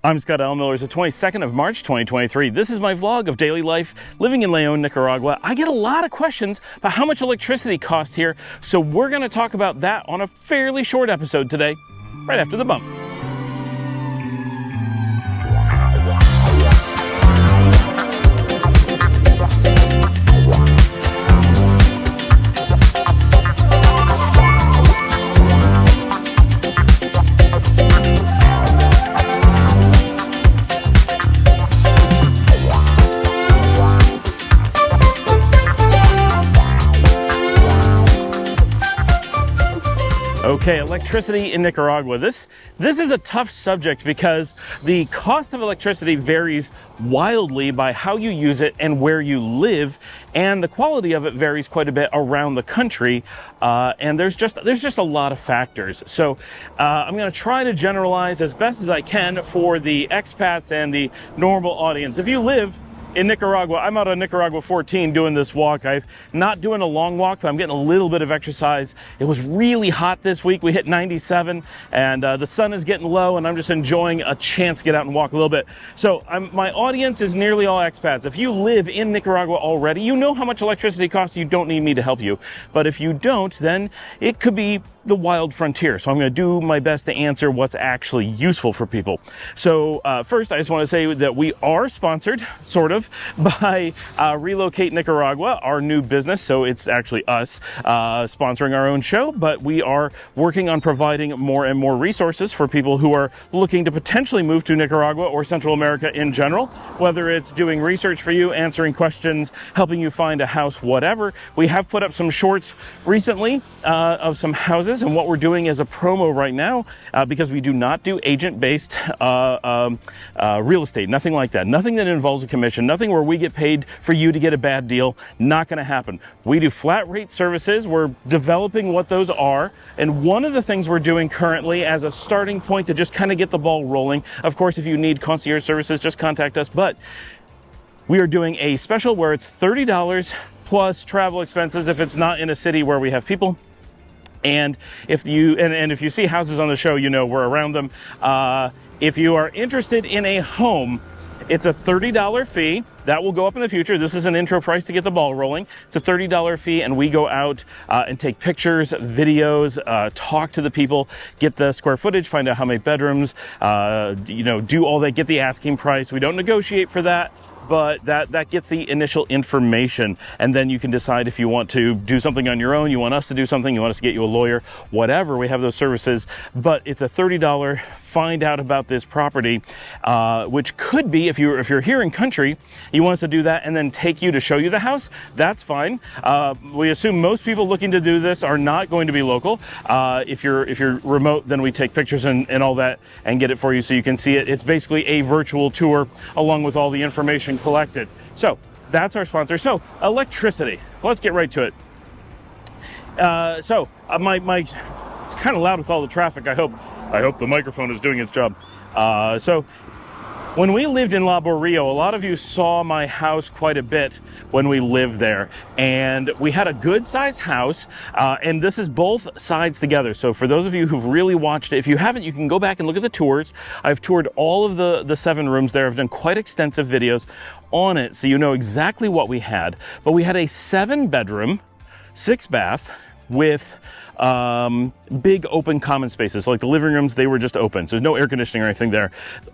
I'm Scott Miller. It's the 22nd of March, 2023. This is my vlog of daily life living in Leon, Nicaragua. I get a lot of questions about how much electricity costs here, so we're going to talk about that on a fairly short episode today, right after the bump. Okay, electricity in Nicaragua. This is a tough subject because the cost of electricity varies wildly by how you use it and where you live, and the quality of it varies quite a bit around the country. And there's just a lot of factors. So I'm going to try to generalize as best as I can for the expats and the normal audience. If you live in Nicaragua, I'm out on Nicaragua 14 doing this walk. I'm not doing a long walk, but I'm getting a little bit of exercise. It was really hot this week. We hit 97 and the sun is getting low, and I'm just enjoying a chance to get out and walk a little bit. So my audience is nearly all expats. If you live in Nicaragua already, you know how much electricity costs. You don't need me to help you. But if you don't, then it could be the wild frontier. So I'm going to do my best to answer what's actually useful for people. So first, I just want to say that we are sponsored, sort of, by Relocate Nicaragua, our new business. So it's actually us sponsoring our own show, but we are working on providing more and more resources for people who are looking to potentially move to Nicaragua or Central America in general, whether it's doing research for you, answering questions, helping you find a house, whatever. We have put up some shorts recently of some houses, and what we're doing is a promo right now because we do not do agent-based real estate, nothing like that, nothing that involves a commission, nothing where we get paid for you to get a bad deal. Not going to happen. We do flat rate services. We're developing what those are, and one of the things we're doing currently as a starting point to just kind of get the ball rolling, of course, if you need concierge services, just contact us, but we are doing a special where it's $30 plus travel expenses if it's not in a city where we have people. And if you see houses on the show, you know we're around them. If you are interested in a home, it's a $30 fee. That will go up in the future. This is an intro price to get the ball rolling. It's a $30 fee, and we go out and take pictures, videos, talk to the people, get the square footage, find out how many bedrooms, do all that, get the asking price. We don't negotiate for that, but that gets the initial information, and then you can decide if you want to do something on your own, you want us to do something, you want us to get you a lawyer, whatever. We have those services, but it's a $30 find out about this property, which could be, if you're here in country, you want us to do that and then take you to show you the house, that's fine. We assume most people looking to do this are not going to be local. If you're remote, then we take pictures and all that and get it for you so you can see it. It's basically a virtual tour along with all the information collected. So that's our sponsor. So electricity, let's get right to it. It's kind of loud with all the traffic. I hope the microphone is doing its job. So when we lived in Laborio, a lot of you saw my house quite a bit when we lived there, and we had a good sized house, and this is both sides together. So for those of you who've really watched it, if you haven't, you can go back and look at the tours. I've toured all of the 7 rooms there. I've done quite extensive videos on it, so you know exactly what we had. But we had a 7-bedroom, 6-bath with big open common spaces. Like the living rooms, they were just open, so there's no air conditioning or anything there.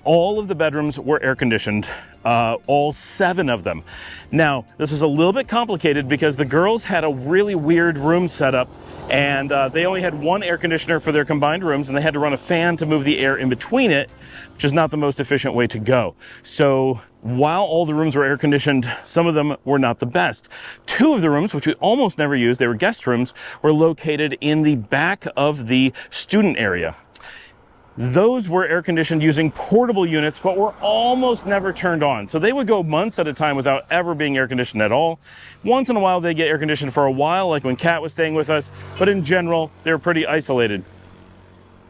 All of the bedrooms were air conditioned, all 7 of them. Now, this is a little bit complicated because the girls had a really weird room setup, and they only had 1 air conditioner for their combined rooms, and they had to run a fan to move the air in between it, which is not the most efficient way to go. So while all the rooms were air conditioned, some of them were not the best. 2 of the rooms, which we almost never used, they were guest rooms, were located in the back of the student area. Those were air conditioned using portable units, but were almost never turned on. So they would go months at a time without ever being air conditioned at all. Once in a while, they get air conditioned for a while, like when Kat was staying with us, but in general, they were pretty isolated.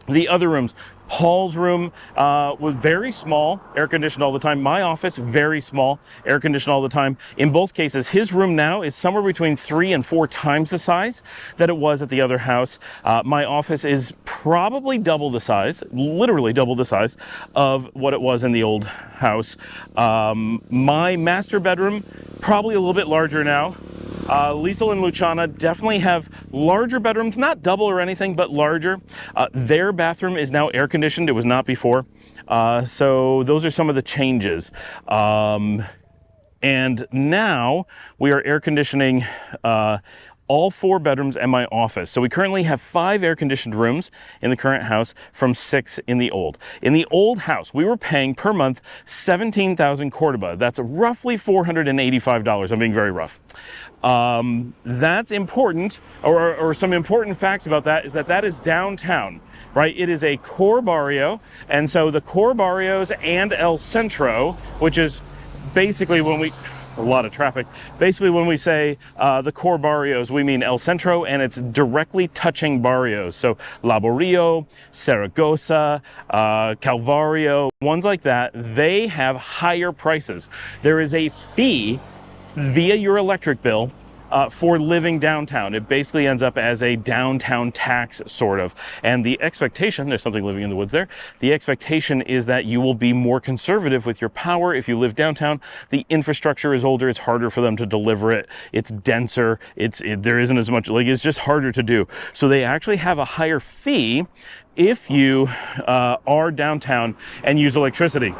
The other rooms, Paul's room was very small, air conditioned all the time. My office, very small, air conditioned all the time. In both cases, his room now is somewhere between 3 and 4 times the size that it was at the other house. My office is probably double the size, literally double the size of what it was in the old house. My master bedroom, probably a little bit larger now. Liesel and Luciana definitely have larger bedrooms, not double or anything, but larger. Their bathroom is now air conditioned. It was not before. So those are some of the changes. And now we are air conditioning all 4 bedrooms and my office. So we currently have 5 air-conditioned rooms in the current house from 6 in the old. In the old house, we were paying per month 17,000 Cordoba. That's roughly $485. I'm being very rough. That's important, or some important facts about that is that is downtown, right? It is a core barrio, and so the core barrios and El Centro, which is basically a lot of traffic. Basically, when we say the core barrios, we mean El Centro, and it's directly touching barrios. So Laborio, Zaragoza, Calvario, ones like that, they have higher prices. There is a fee via your electric bill for living downtown. It basically ends up as a downtown tax, sort of. And the expectation, there's something living in the woods there, the expectation is that you will be more conservative with your power if you live downtown. The infrastructure is older, it's harder for them to deliver it, it's denser, there isn't as much, like, it's just harder to do. So they actually have a higher fee if you are downtown and use electricity.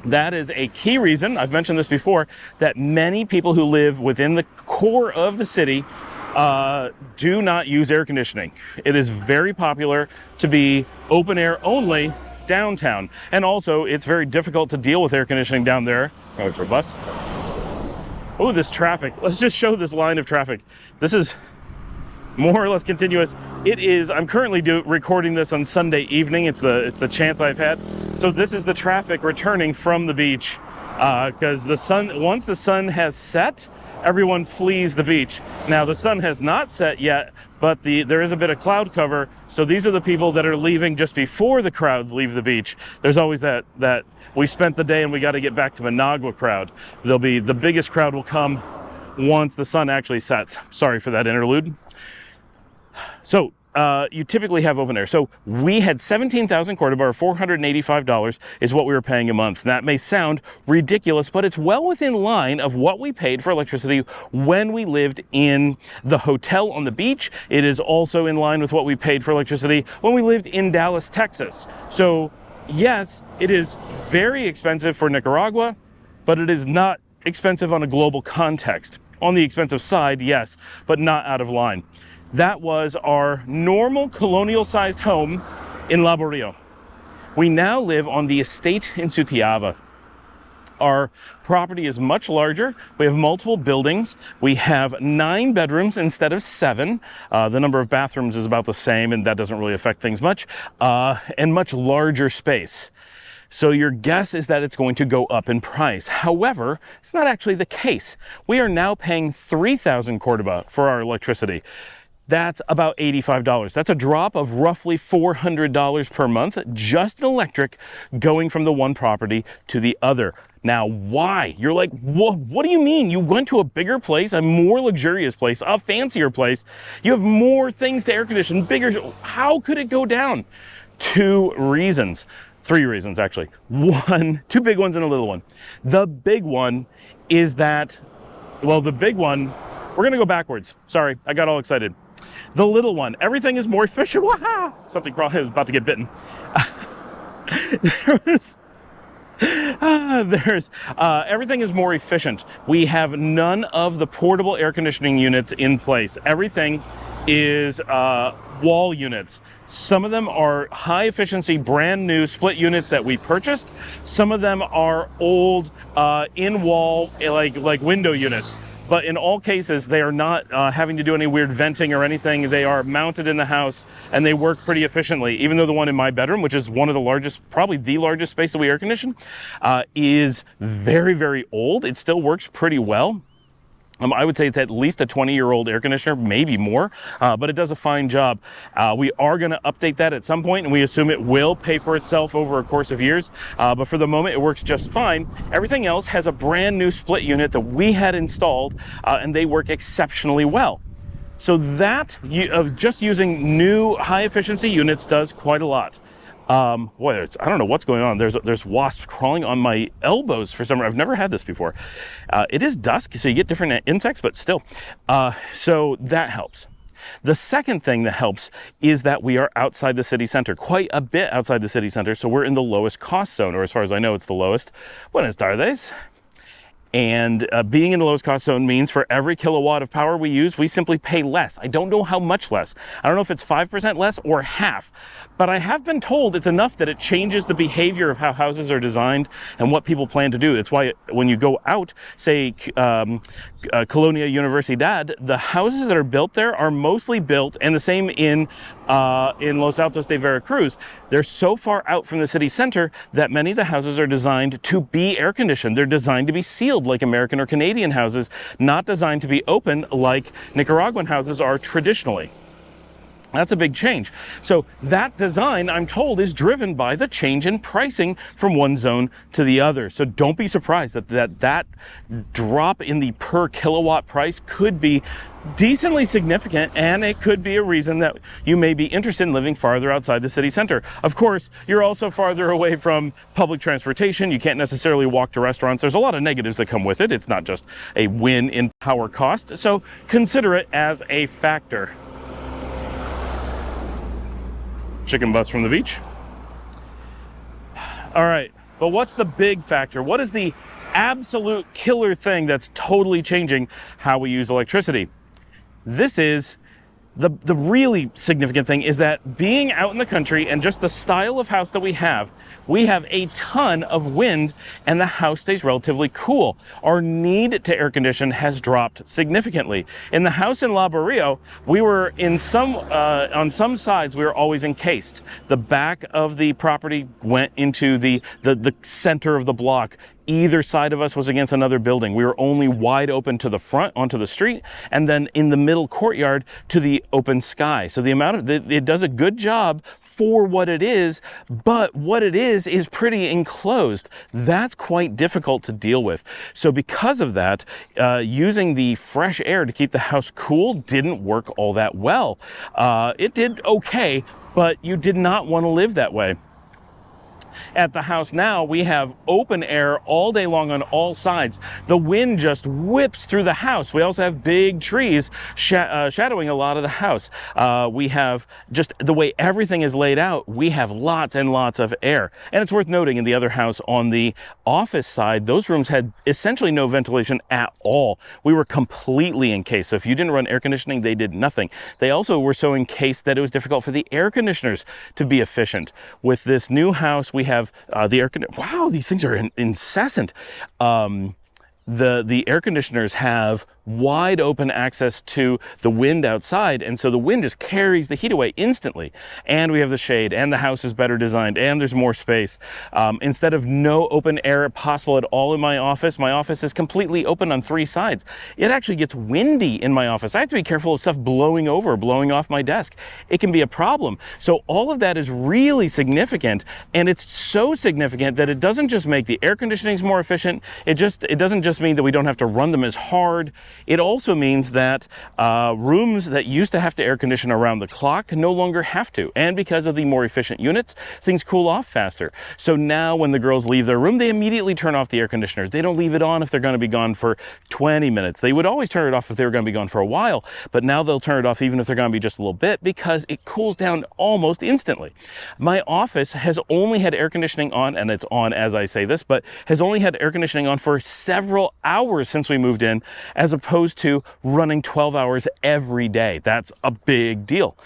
That is a key reason, I've mentioned this before, that many people who live within the core of the city do not use air conditioning. It is very popular to be open air only downtown. And also, it's very difficult to deal with air conditioning down there. Probably for a bus. Oh, this traffic. Let's just show this line of traffic. This is more or less continuous. It is, I'm currently recording this on Sunday evening. It's the chance I've had. So this is the traffic returning from the beach, because once the sun has set, everyone flees the beach. Now the sun has not set yet, but there is a bit of cloud cover. So these are the people that are leaving just before the crowds leave the beach. There's always that we spent the day and we got to get back to Managua crowd. The biggest crowd will come once the sun actually sets. Sorry for that interlude. So you typically have open air. So we had 17,000 Cordoba, or $485 is what we were paying a month. That may sound ridiculous, but it's well within line of what we paid for electricity when we lived in the hotel on the beach. It is also in line with what we paid for electricity when we lived in Dallas, Texas. So yes, it is very expensive for Nicaragua, but it is not expensive on a global context. On the expensive side, yes, but not out of line. That was our normal colonial-sized home in Laborio. We now live on the estate in Sutiava. Our property is much larger. We have multiple buildings. We have 9 bedrooms instead of 7. The number of bathrooms is about the same, and that doesn't really affect things much. And much larger space. So your guess is that it's going to go up in price. However, it's not actually the case. We are now paying 3,000 Cordoba for our electricity. That's about $85. That's a drop of roughly $400 per month, just in electric, going from the one property to the other. Now, why? You're like, what do you mean? You went to a bigger place, a more luxurious place, a fancier place. You have more things to air condition, bigger. How could it go down? 2 reasons. 3 reasons, actually. 2 big ones and a little one. The big one is that, well, the big one, we're going to go backwards. Sorry, I got all excited. The little one, everything is more efficient. Something probably was about to get bitten. Everything is more efficient. We have none of the portable air conditioning units in place. Everything is wall units. Some of them are high efficiency, brand new split units that we purchased. Some of them are old in-wall, like window units. But in all cases, they are not having to do any weird venting or anything. They are mounted in the house and they work pretty efficiently. Even though the one in my bedroom, which is one of the largest, probably the largest space that we air condition, is very, very old, it still works pretty well. I would say it's at least a 20-year-old air conditioner, maybe more, but it does a fine job. We are going to update that at some point, and we assume it will pay for itself over a course of years. But for the moment, it works just fine. Everything else has a brand new split unit that we had installed, and they work exceptionally well. So that, just using new high-efficiency units does quite a lot. Boy, I don't know what's going on. There's wasps crawling on my elbows for some reason. I've never had this before. It is dusk, so you get different insects, but still. So that helps. The second thing that helps is that we are outside the city center, quite a bit outside the city center. So we're in the lowest cost zone, or as far as I know, it's the lowest. Buenas tardes. And being in the lowest cost zone means for every kilowatt of power we use, we simply pay less. I don't know how much less. I don't know if it's 5% less or half, but I have been told it's enough that it changes the behavior of how houses are designed and what people plan to do. It's why when you go out, say, Colonial Universidad, the houses that are built there are mostly built, and the same in Los Altos de Veracruz. They're so far out from the city center that many of the houses are designed to be air conditioned. They're designed to be sealed like American or Canadian houses, not designed to be open like Nicaraguan houses are traditionally. That's a big change. So that design, I'm told, is driven by the change in pricing from one zone to the other. So don't be surprised that drop in the per kilowatt price could be decently significant, and it could be a reason that you may be interested in living farther outside the city center. Of course, you're also farther away from public transportation. You can't necessarily walk to restaurants. There's a lot of negatives that come with it. It's not just a win in power cost. So consider it as a factor. Chicken bus from the beach. All right, but what's the big factor? What is the absolute killer thing that's totally changing how we use electricity? This is the really significant thing, is that being out in the country and just the style of house that we have a ton of wind and the house stays relatively cool. Our need to air condition has dropped significantly. In the house in Laborio, we were in on some sides, we were always encased. The back of the property went into the center of the block. Either side of us was against another building. We were only wide open to the front onto the street, and then in the middle courtyard to the open sky. So it does a good job for what it is, but what it is pretty enclosed. That's quite difficult to deal with. So because of that, using the fresh air to keep the house cool didn't work all that well. It did okay, but you did not want to live that way. At the house now, we have open air all day long on all sides. The wind just whips through the house. We also have big trees shadowing a lot of the house. We have, just the way everything is laid out, we have lots and lots of air. And it's worth noting, in the other house on the office side, those rooms had essentially no ventilation at all. We were completely encased. So if you didn't run air conditioning, they did nothing. They also were so encased that it was difficult for the air conditioners to be efficient. With this new house, we have the air conditioner. Wow, these things are incessant. The air conditioners have wide open access to the wind outside, and so the wind just carries the heat away instantly. And we have the shade, and the house is better designed, and there's more space. Instead of no open air possible at all in my office is completely open on three sides. It actually gets windy in my office. I have to be careful of stuff blowing off my desk. It can be a problem. So all of that is really significant, and it's so significant that it doesn't just make the air conditionings more efficient. It doesn't just mean that we don't have to run them as hard. It also means that rooms that used to have to air condition around the clock no longer have to. And because of the more efficient units, things cool off faster. So now when the girls leave their room, they immediately turn off the air conditioner. They don't leave it on if they're going to be gone for 20 minutes. They would always turn it off if they were going to be gone for a while, but now they'll turn it off even if they're going to be just a little bit, because it cools down almost instantly. My office has only had air conditioning on, and it's on as I say this, but has only had air conditioning on for several hours since we moved in, as opposed to running 12 hours every day. That's a big deal.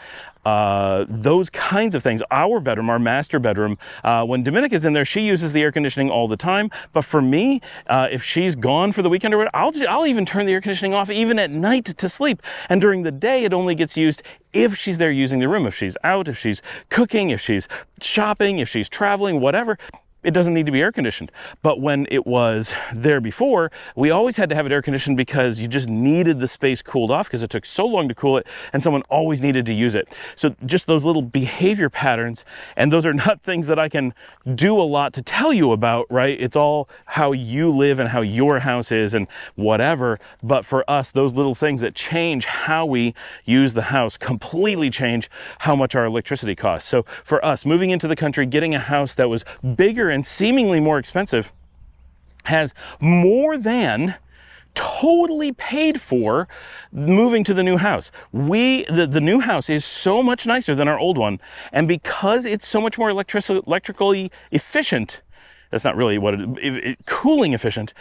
Those kinds of things. Our bedroom, our master bedroom, when Dominic is in there, she uses the air conditioning all the time. But for me, if she's gone for the weekend or whatever, I'll even turn the air conditioning off even at night to sleep. And during the day, it only gets used if she's there using the room. If she's out, if she's cooking, if she's shopping, if she's traveling, whatever, it doesn't need to be air conditioned. But when it was there before, we always had to have it air conditioned because you just needed the space cooled off because it took so long to cool it, and someone always needed to use it. So just those little behavior patterns, and those are not things that I can do a lot to tell you about, right? It's all how you live and how your house is and whatever. But for us, those little things that change how we use the house completely change how much our electricity costs. So for us, moving into the country, getting a house that was bigger and seemingly more expensive has more than totally paid for moving to the new house. The new house is so much nicer than our old one, and because it's so much more electrically efficient, that's not really what cooling efficient,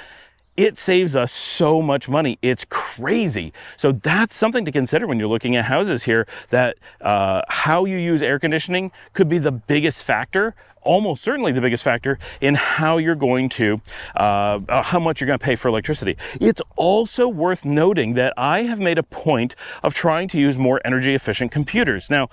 it saves us so much money. It's crazy. So that's something to consider when you're looking at houses here, that how you use air conditioning could be the biggest factor, almost certainly the biggest factor in how you're going to, how much you're going to pay for electricity. It's also worth noting that I have made a point of trying to use more energy efficient computers. Now,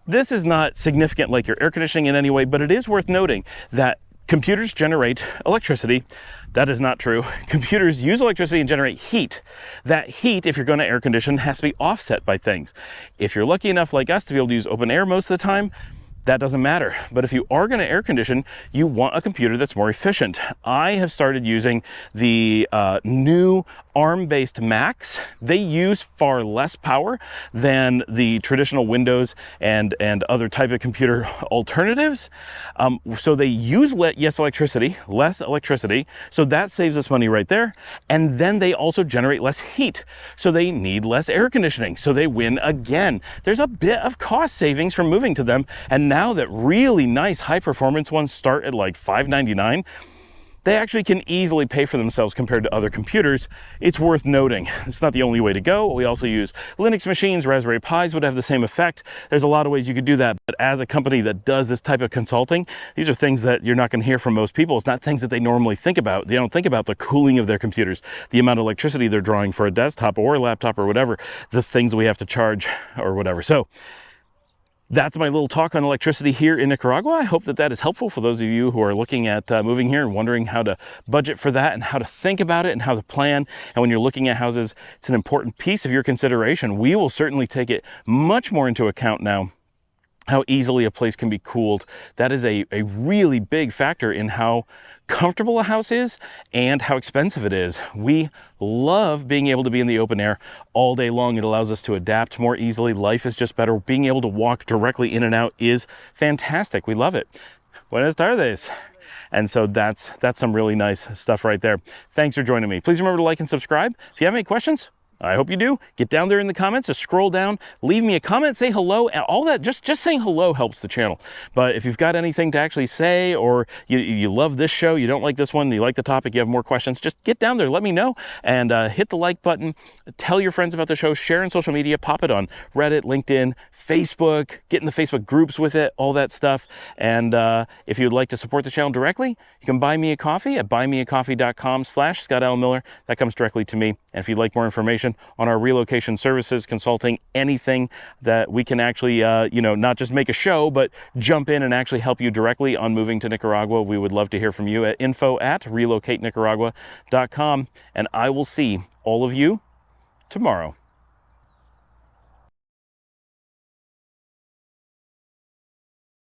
this is not significant like your air conditioning in any way, but it is worth noting that computers generate electricity. That is not true. Computers use electricity and generate heat. That heat, if you're going to air condition, has to be offset by things. If you're lucky enough like us to be able to use open air most of the time, that doesn't matter. But if you are going to air condition, you want a computer that's more efficient. I have started using the new ARM-based Macs. They use far less power than the traditional Windows and other type of computer alternatives. So they use less electricity, so that saves us money right there. And then they also generate less heat, so they need less air conditioning, so they win again. There's a bit of cost savings from moving to them, and now that really nice high performance ones start at like $599, they actually can easily pay for themselves compared to other computers. It's worth noting. It's not the only way to go. We also use Linux machines. Raspberry Pis would have the same effect. There's a lot of ways you could do that. But as a company that does this type of consulting, these are things that you're not going to hear from most people. It's not things that they normally think about. They don't think about the cooling of their computers, the amount of electricity they're drawing for a desktop or a laptop or whatever, the things we have to charge or whatever. So that's my little talk on electricity here in Nicaragua. I hope that that is helpful for those of you who are looking at moving here and wondering how to budget for that and how to think about it and how to plan. And when you're looking at houses, it's an important piece of your consideration. We will certainly take it much more into account now, how easily a place can be cooled. That is a really big factor in how comfortable a house is and how expensive it is. We love being able to be in the open air all day long. It allows us to adapt more easily. Life is just better. Being able to walk directly in and out is fantastic. We love it. Buenas tardes. And so that's some really nice stuff right there. Thanks for joining me. Please remember to like and subscribe. If you have any questions, I hope you do. Get down there in the comments, just scroll down, leave me a comment, say hello, and all that. Just saying hello helps the channel. But if you've got anything to actually say, or you love this show, you don't like this one, you like the topic, you have more questions, just get down there, let me know, and hit the like button, tell your friends about the show, share on social media, pop it on Reddit, LinkedIn, Facebook, get in the Facebook groups with it, all that stuff. And if you'd like to support the channel directly, you can buy me a coffee at buymeacoffee.com/Scott L. Miller. That comes directly to me. And if you'd like more information on our relocation services, consulting, anything that we can actually, not just make a show, but jump in and actually help you directly on moving to Nicaragua, we would love to hear from you at info@relocatenicaragua.com. And I will see all of you tomorrow.